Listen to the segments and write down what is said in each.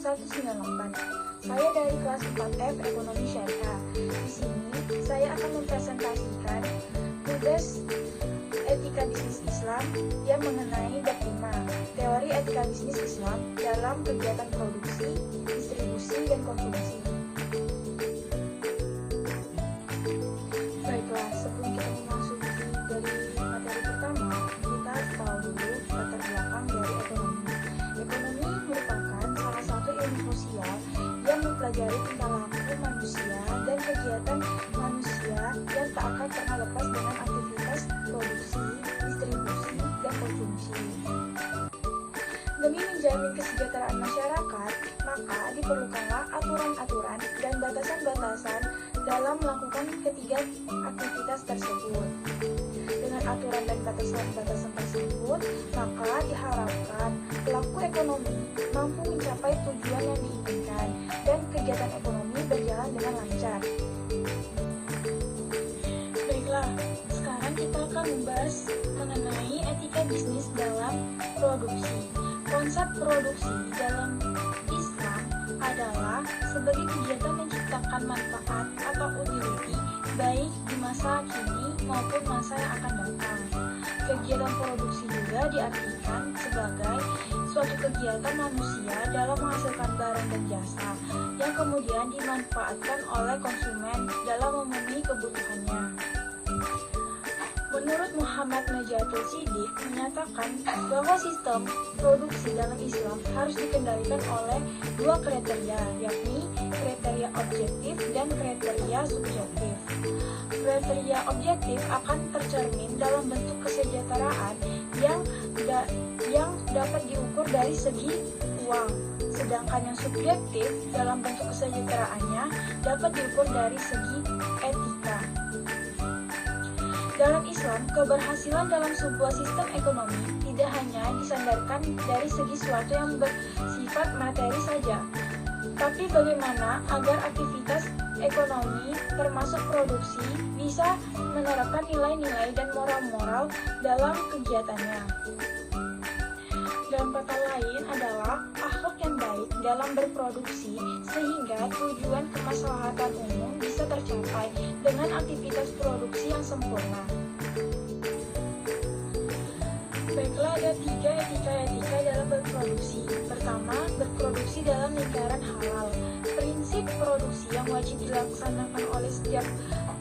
198. Saya dari kelas 4F Ekonomi Syariah. Di sini saya akan mempresentasikan tugas etika bisnis Islam yang mengenai bab 5, teori etika bisnis Islam dalam kegiatan produksi, distribusi, dan konsumsi. Baiklah, sebelum kita memasuki dari materi pertama, kita harus tahu dulu latar belakang dari ekonomi. Ekonomi merupakan salah satu ilmu sosial yang mempelajari tingkah laku manusia dan kegiatan manusia yang tak akan pernah lepas dengan aktivitas produksi, distribusi, dan konsumsi. Demi menjamin kesejahteraan masyarakat, maka diperlukanlah aturan-aturan dan batasan-batasan dalam melakukan ketiga aktivitas tersebut. Dengan aturan dan batasan-batasan tersebut, maka diharapkan pelaku ekonomi mampu mencapai tujuan yang diinginkan dan kegiatan ekonomi berjalan dengan lancar. Baiklah, sekarang kita akan membahas mengenai etika bisnis dalam produksi. Konsep produksi dalam Islam adalah sebagai kegiatan menciptakan manfaat atau utility baik di masa kini maupun masa yang akan datang. Kegiatan produksi juga diartikan sebagai suatu kegiatan manusia dalam menghasilkan barang dan jasa yang kemudian dimanfaatkan oleh konsumen dalam memenuhi kebutuhannya. Menurut Muhammad Najatul Siddiq menyatakan bahwa sistem produksi dalam Islam harus dikendalikan oleh dua kriteria, yakni kriteria objektif dan kriteria subjektif. Kriteria objektif akan tercermin dalam bentuk kesejahteraan yang dapat diukur dari segi uang, sedangkan yang subjektif dalam bentuk kesejahteraannya dapat diukur dari segi etika. Dalam Islam, keberhasilan dalam sebuah sistem ekonomi tidak hanya disandarkan dari segi sesuatu yang bersifat materi saja, tapi bagaimana agar aktivitas ekonomi termasuk produksi bisa menerapkan nilai-nilai dan moral-moral dalam kegiatannya. Dalam kata lain adalah akhlak yang baik dalam berproduksi sehingga tujuan kemaslahatan umum bisa tercapai dengan aktivitas produksi yang sempurna. Baiklah, ada 3 etika dalam berproduksi. Pertama, berproduksi dalam lingkaran halal. Prinsip produksi yang wajib dilaksanakan oleh setiap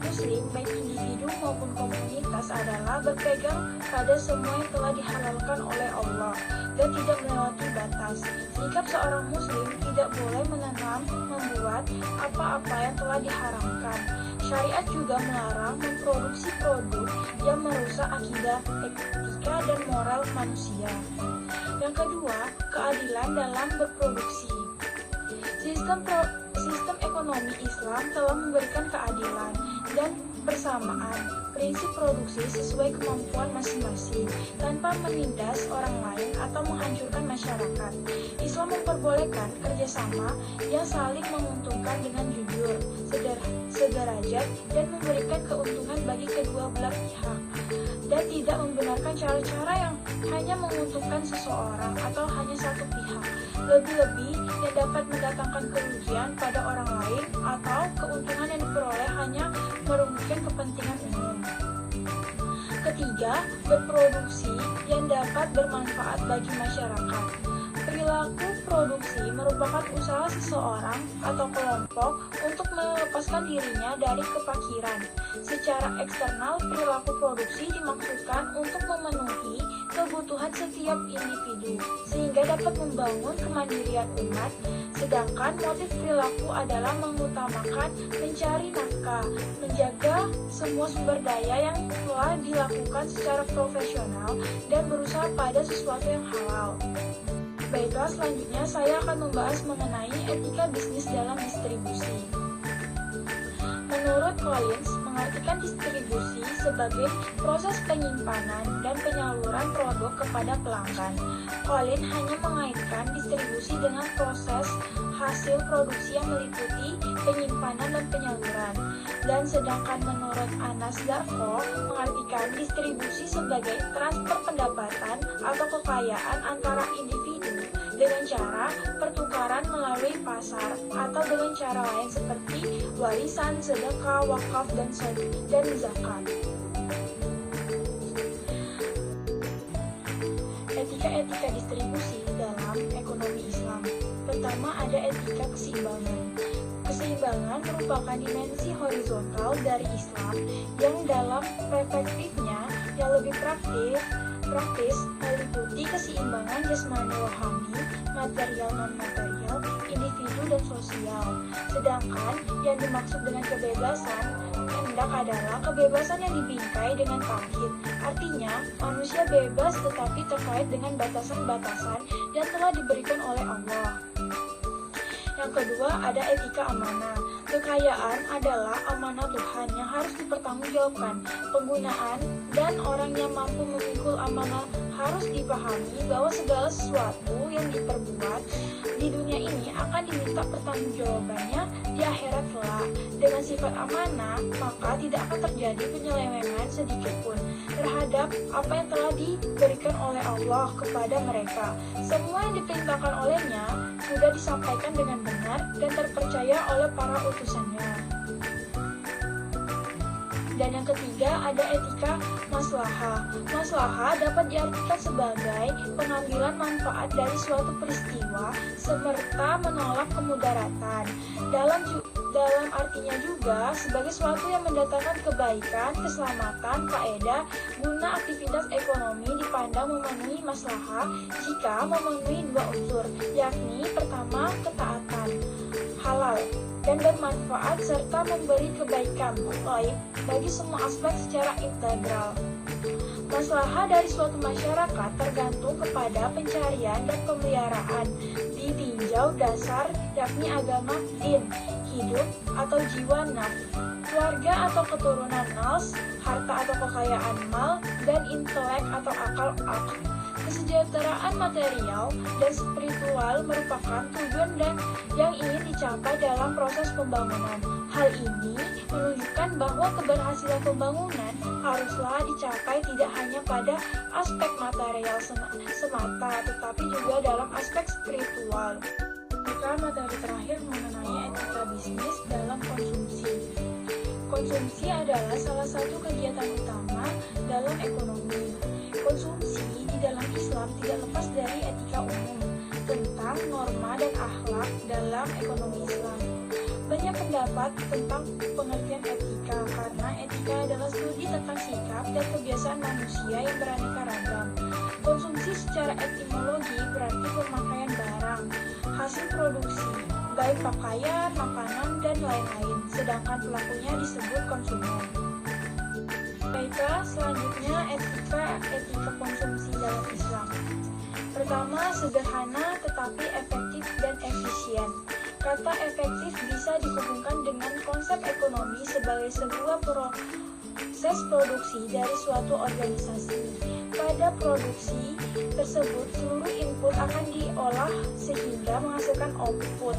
muslim, baik individu maupun komunitas, adalah berpegang pada semua yang telah dihalalkan oleh Allah dan tidak melewati batas. Sikap seorang muslim tidak boleh menanam, membuat apa-apa yang telah diharamkan. Syariat juga melarang memproduksi produk yang merusak akidah, etika, dan moral manusia. Yang kedua, keadilan dalam berproduksi. Sistem ekonomi Islam telah memberikan keadilan dan persamaan prinsip produksi sesuai kemampuan masing-masing tanpa menindas orang lain atau menghancurkan masyarakat. Islam memperbolehkan kerjasama yang saling menguntungkan dengan jujur, sederajat, dan memberikan keuntungan bagi kedua belah pihak, dan tidak membenarkan cara-cara yang hanya menguntungkan seseorang atau hanya satu pihak, lebih-lebih yang dapat mendatangkan kerugian pada orang lain atau keuntungan yang diperoleh hanya merugikan kepentingan umum. Ketiga, berproduksi yang dapat bermanfaat bagi masyarakat. Perilaku produksi merupakan usaha seseorang atau kelompok untuk melepaskan dirinya dari kefakiran. Secara eksternal, perilaku produksi dimaksudkan untuk memenuhi kebutuhan setiap individu, sehingga dapat membangun kemandirian umat. Sedangkan motif perilaku adalah mengutamakan mencari nafkah, menjaga semua sumber daya yang telah dilakukan secara profesional, dan berusaha pada sesuatu yang halal. Baiklah, selanjutnya saya akan membahas mengenai etika bisnis dalam distribusi. Menurut Collins, mengartikan distribusi sebagai proses penyimpanan dan penyaluran produk kepada pelanggan. Collins hanya mengaitkan distribusi dengan proses hasil produksi yang meliputi penyimpanan dan penyaluran. Dan sedangkan menurut Anas Darko, mengartikan distribusi sebagai transfer pendapatan atau kekayaan antara individu dengan cara pertukaran melalui pasar atau dengan cara lain seperti warisan, sedekah, wakaf, dan zakat. Etika distribusi dalam ekonomi Islam. Pertama, ada etika keseimbangan. Keseimbangan merupakan dimensi horizontal dari Islam yang dalam perspektifnya yang lebih praktis meliputi keseimbangan jasmani rohani, material non-material, individu dan sosial. Sedangkan yang dimaksud dengan kebebasan hendak adalah kebebasan yang dibingkai dengan tauhid. Artinya, manusia bebas tetapi terkait dengan batasan-batasan yang telah diberikan oleh Allah. Yang kedua, ada etika amanah. Kekayaan adalah amanah Tuhan yang harus dipertanggungjawabkan. Penggunaan dan orang yang mampu memikul amanah harus dipahami bahwa segala sesuatu yang diperbuat di dunia ini akan diminta pertanggungjawabannya di akhirat kelak. Dengan sifat amanah, maka tidak akan terjadi penyelewengan sedikitpun terhadap apa yang telah diberikan oleh Allah kepada mereka. Semua yang diperintahkan olehnya sudah disampaikan dengan benar dan terpercaya oleh para utusannya. Dan yang ketiga, ada etika maslahah. Maslahah dapat diartikan sebagai pengambilan manfaat dari suatu peristiwa serta menolak kemudaratan. Dalam artinya juga sebagai sesuatu yang mendatangkan kebaikan, keselamatan, faedah, guna aktivitas ekonomi dipandang memenuhi maslahah jika memenuhi dua unsur, yakni pertama, ketaatan, halal, dan bermanfaat serta memberi kebaikan baik bagi semua aspek secara integral. Maslahah dari suatu masyarakat tergantung kepada pencarian dan pemeliharaan ditinjau dasar yakni agama, din, hidup atau jiwa, nafs, keluarga atau keturunan, nals, harta atau kekayaan, mal, dan intelek atau akal. Kesejahteraan material dan spiritual merupakan tujuan dan yang ingin dicapai dalam proses pembangunan. Hal ini menunjukkan bahwa keberhasilan pembangunan haruslah dicapai tidak hanya pada aspek material semata, tetapi juga dalam aspek spiritual. Maka materi terakhir mengenai etika bisnis dalam konsumsi. Konsumsi adalah salah satu kegiatan utama dalam ekonomi. Konsumsi di dalam Islam tidak lepas dari etika umum tentang norma dan akhlak dalam ekonomi Islam. Banyak pendapat tentang pengertian etika karena etika adalah studi tentang sikap dan kebiasaan manusia yang beraneka ragam. Konsumsi secara etimologi berarti pemakaian barang, hasil produksi, baik pakaian, makanan, dan lain-lain, sedangkan pelakunya disebut konsumen. Baiklah, selanjutnya etika konsumsi dalam Islam. Pertama, sederhana tetapi efektif dan efisien. Kata efektif bisa dihubungkan dengan konsep ekonomi sebagai sebuah proses produksi dari suatu organisasi. Pada produksi tersebut, seluruh input akan diolah sehingga menghasilkan output.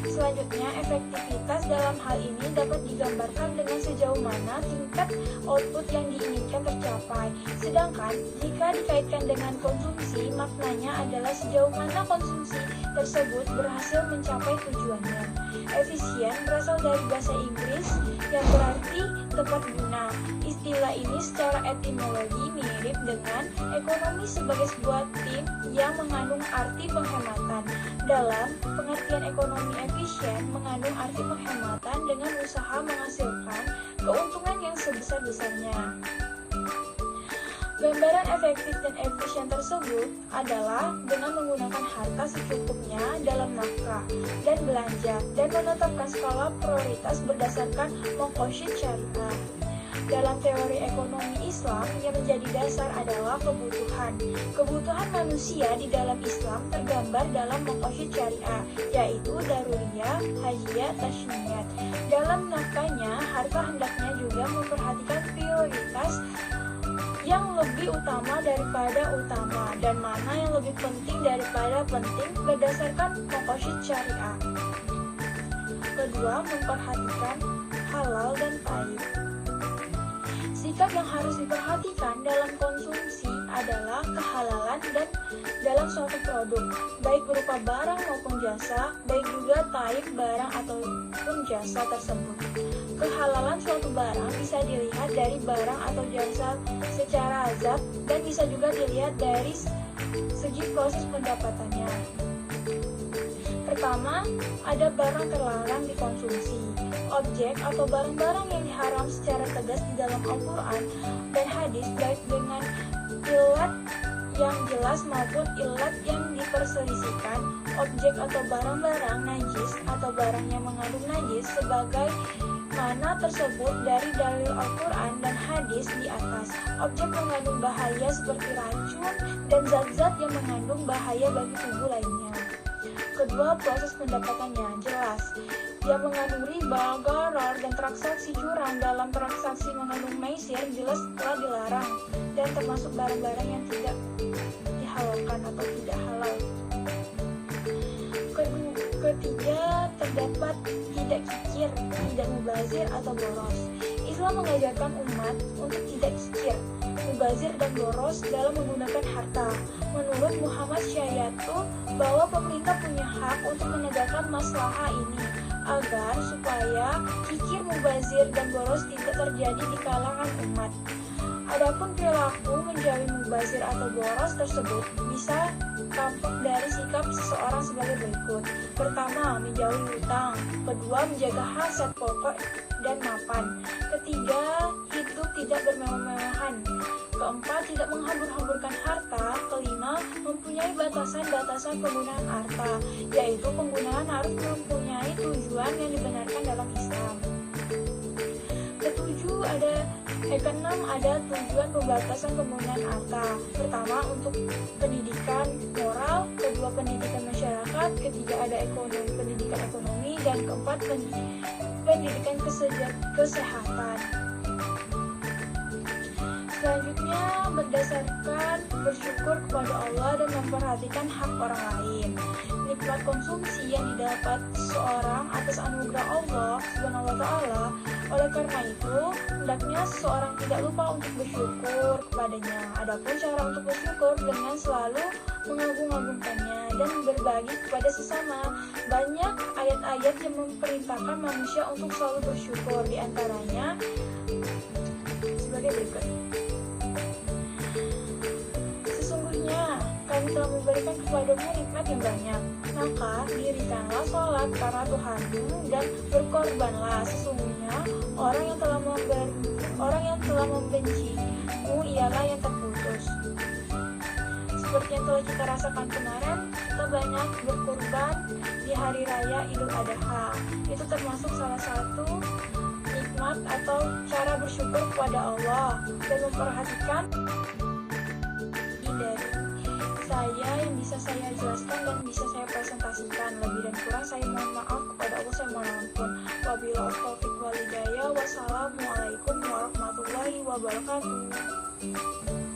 Selanjutnya, efektivitas dalam hal ini dapat digambarkan dengan sejauh mana tingkat output yang diinginkan tercapai. Sedangkan, jika dikaitkan dengan konsumsi, maknanya adalah sejauh mana konsumsi tersebut berhasil mencapai tujuannya. Efisien berasal dari bahasa Inggris yang berarti tepat guna. Istilah ini secara etimologi mirip dengan ekonomi sebagai sebuah tim yang mengandung arti penghematan. Dalam pengertian ekonomi efisien mengandung arti penghematan dengan usaha menghasilkan keuntungan yang sebesar-besarnya. Gambaran efektif dan efisien tersebut adalah dengan menggunakan harta secukupnya dalam nafkah dan belanja dan menetapkan skala prioritas berdasarkan maqasid syariah. Dalam teori ekonomi Islam yang menjadi dasar adalah kebutuhan. Kebutuhan manusia di dalam Islam tergambar dalam maqasid syariah, yaitu daruriyah, hajiyah, tasniyat. Dalam nafkahnya, harta hendaknya juga memperhatikan prioritas yang lebih utama daripada utama dan mana yang lebih penting daripada penting berdasarkan maqasid syariah. Kedua, memperhatikan halal dan pahit. Sikap yang harus diperhatikan dalam konsumsi adalah kehalalan dan dalam suatu produk, baik berupa barang maupun jasa, baik juga taib barang ataupun jasa tersebut. Kehalalan suatu barang bisa dilihat dari barang atau jasa secara zat dan bisa juga dilihat dari segi proses pendapatannya. Pertama, ada barang terlarang dikonsumsi. Objek atau barang-barang yang diharam secara tegas di dalam Al-Quran dan hadis, baik dengan ilat yang jelas maupun ilat yang diperselisihkan. Objek atau barang-barang najis atau barang yang mengandung najis sebagai mana tersebut dari dalil Al-Quran dan hadis di atas. Objek mengandung bahaya seperti racun dan zat-zat yang mengandung bahaya bagi tubuh lainnya. Kedua, proses pendapatannya jelas. Yang mengandung riba, gharar, dan transaksi curang dalam transaksi mengandung maisir jelas telah dilarang dan termasuk barang-barang yang tidak dihalalkan atau tidak halal. Ketiga, terdapat tidak kikir, tidak mubazir atau boros. Islam mengajarkan umat untuk tidak kikir, mubazir dan boros dalam menggunakan harta. Menurut Muhammad Syariatu bahwa pemerintah punya hak untuk menegakkan maslahah ini agar supaya kikir, mubazir dan boros tidak terjadi di kalangan umat. Adapun perilaku menjauhi mubazir atau boros tersebut bisa tampak dari sikap seseorang sebagai berikut. Pertama, menjauhi hutang. Kedua, menjaga hasad pokok dan mapan. Ketiga, hidup tidak bermewah-mewahan. Keempat, tidak menghambur-hamburkan harta. Kelima, mempunyai batasan-batasan penggunaan harta, yaitu penggunaan harus mempunyai tujuan yang dibenarkan dalam Islam. Keenam, ada tujuan pembatasan penggunaan harta. Pertama, untuk pendidikan moral. Kedua, pendidikan masyarakat. Ketiga, ada pendidikan ekonomi. Dan keempat, pendidikan kesehatan. Selanjutnya, berdasarkan bersyukur kepada Allah dan memperhatikan hak orang lain. Nikmat konsumsi yang didapat seseorang atas anugerah Allah Subhanahu wa Ta'ala. Oleh karena itu, hendaknya seseorang tidak lupa untuk bersyukur kepadanya. Adapun cara untuk bersyukur dengan selalu mengagung-agungkannya dan berbagi kepada sesama. Banyak ayat-ayat yang memperintahkan manusia untuk selalu bersyukur, di antaranya sebagai berikut. Sesungguhnya kami telah memberikan kepadamu nikmat yang banyak, maka dirikanlah sholat karena Tuhanmu dan berkorbanlah. Sesungguhnya orang yang telah membencimu ialah yang terputus. Seperti yang telah kita rasakan kemarin, kita banyak berkurban di hari raya Idul Adha. Itu termasuk salah satu nikmat atau cara bersyukur kepada Allah dan memperhatikan dari saya yang bisa saya jelaskan dan bisa saya presentasikan. Lebih dan kurang saya mohon maaf, kepada Allah saya mohon ampun. Wabillahi taufiq wal hidayah. Wassalamualaikum warahmatullahi wabarakatuh.